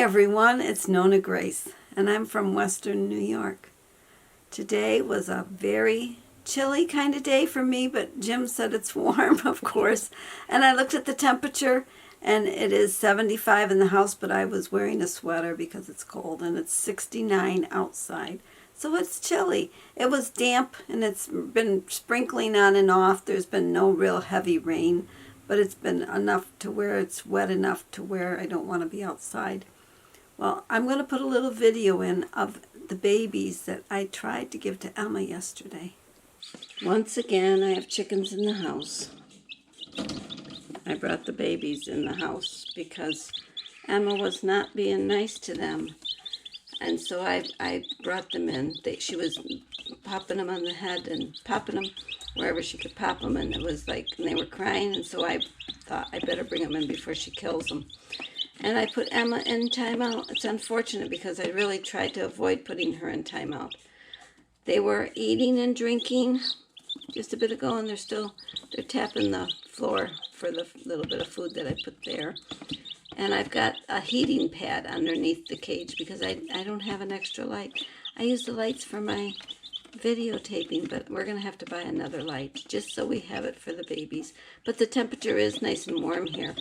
everyone, it's NonnaGrace, and I'm from Western New York. Today was a very chilly kind of day for me, but Jim said it's warm, of course. And I looked at the temperature, and it is 75 in the house, but I was wearing a sweater because it's cold, and it's 69 outside. So it's chilly. It was damp, and it's been sprinkling on and off. There's been no real heavy rain, but it's been enough to where it's wet enough to where I don't want to be outside. Well, I'm going to put a little video in of the babies that I tried to give to Emma yesterday. Once again, I have chickens in the house. I brought the babies in the house because Emma was not being nice to them. And so I brought them in. She was popping them on the head and popping them wherever she could pop them. And it was like, and they were crying. And so I thought I better bring them in before she kills them. And I put Emma in timeout. It's unfortunate because I really tried to avoid putting her in timeout. They were eating and drinking just a bit ago, and they're tapping the floor for the little bit of food that I put there. And I've got a heating pad underneath the cage because I don't have an extra light. I use the lights for my videotaping, but we're going to have to buy another light just so we have it for the babies. But the temperature is nice and warm here.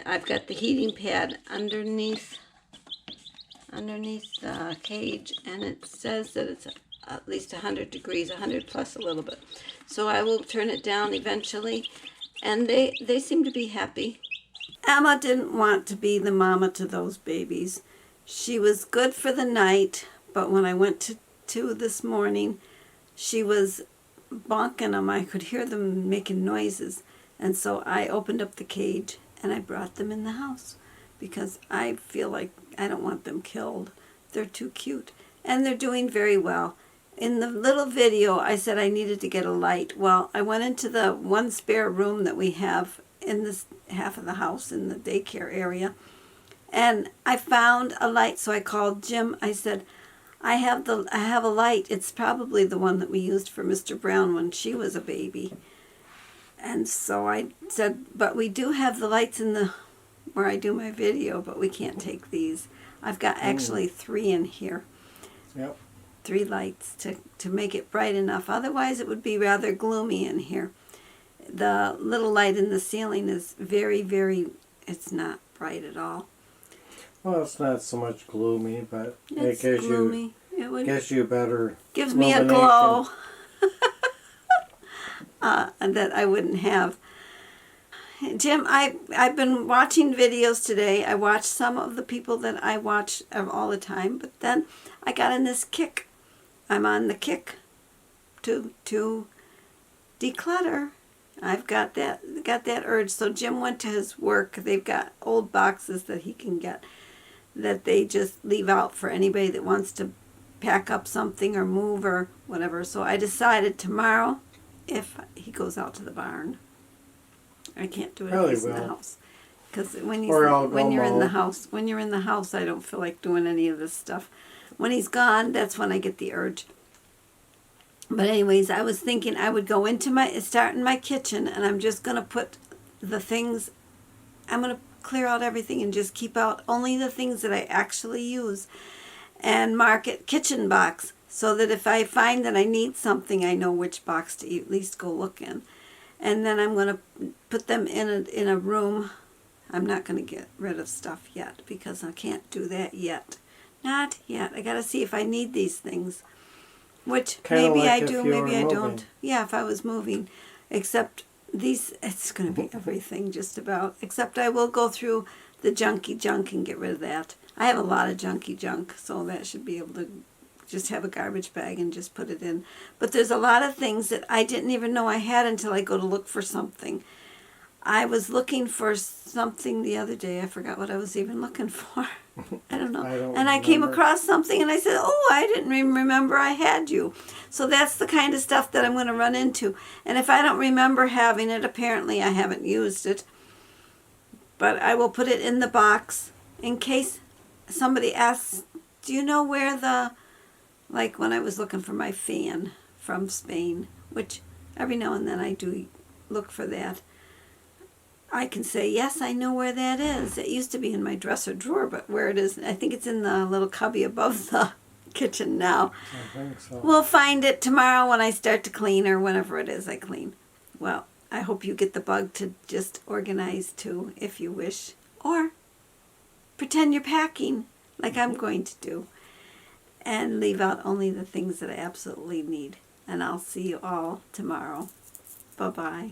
I've got the heating pad underneath the cage, and it says that it's at least 100 degrees, 100 plus a little bit. So I will turn it down eventually, and they seem to be happy. Emma didn't want to be the mama to those babies. She was good for the night, but when I went to this morning, she was bonking them. I could hear them making noises, and so I opened up the cage and I brought them in the house because I feel like I don't want them killed. They're too cute, and they're doing very well. In the little video, I said I needed to get a light. Well, I went into the one spare room that we have in this half of the house in the daycare area, and I found a light. So I called Jim. I said, I have a light. It's probably the one that we used for Mr. Brown when she was a baby. And so I said, but we do have the lights in where I do my video, but we can't take these. I've got actually 3 in here. Yep. 3 lights to make it bright enough. Otherwise, it would be rather gloomy in here. The little light in the ceiling is very, very, it's not bright at all. Well, it's not so much gloomy, but It's it gives gloomy. gives you better Gives me a glow that I wouldn't have. Jim, I've been watching videos today. I watched some of the people that I watch all the time, but then I got in this kick. I'm on the kick to declutter. I've got that urge. So Jim went to his work. They've got old boxes that he can get that they just leave out for anybody that wants to pack up something or move or whatever. So I decided tomorrow, if he goes out to the barn, I can't do it if he's in the house. Because when you're in the house, I don't feel like doing any of this stuff. When he's gone, that's when I get the urge. But anyways, I was thinking I would go start in my kitchen, and I'm just going to put the things, I'm going to clear out everything and just keep out only the things that I actually use and mark it kitchen box so that if I find that I need something, I know which box to at least go look in. And then I'm going to put them in a room. I'm not going to get rid of stuff yet because I can't do that yet. Not yet. I got to see if I need these things. Which maybe I do, maybe I don't. Yeah, if I was moving. Except these, it's going to be everything just about. Except I will go through the junky junk and get rid of that. I have a lot of junky junk, so that should be able to just have a garbage bag and just put it in. But there's a lot of things that I didn't even know I had until I go to look for something. I was looking for something the other day. I forgot what I was even looking for. I don't know. I came across something and I said, oh, I didn't even remember I had you. So that's the kind of stuff that I'm going to run into. And if I don't remember having it, apparently I haven't used it. But I will put it in the box in case somebody asks, do you know where like when I was looking for my fan from Spain, which every now and then I do look for that. I can say, yes, I know where that is. It used to be in my dresser drawer, but where it is, I think it's in the little cubby above the kitchen now. I think so. We'll find it tomorrow when I start to clean or whenever it is I clean. Well, I hope you get the bug to just organize too, if you wish. Or pretend you're packing like I'm going to do. And leave out only the things that I absolutely need. And I'll see you all tomorrow. Bye-bye.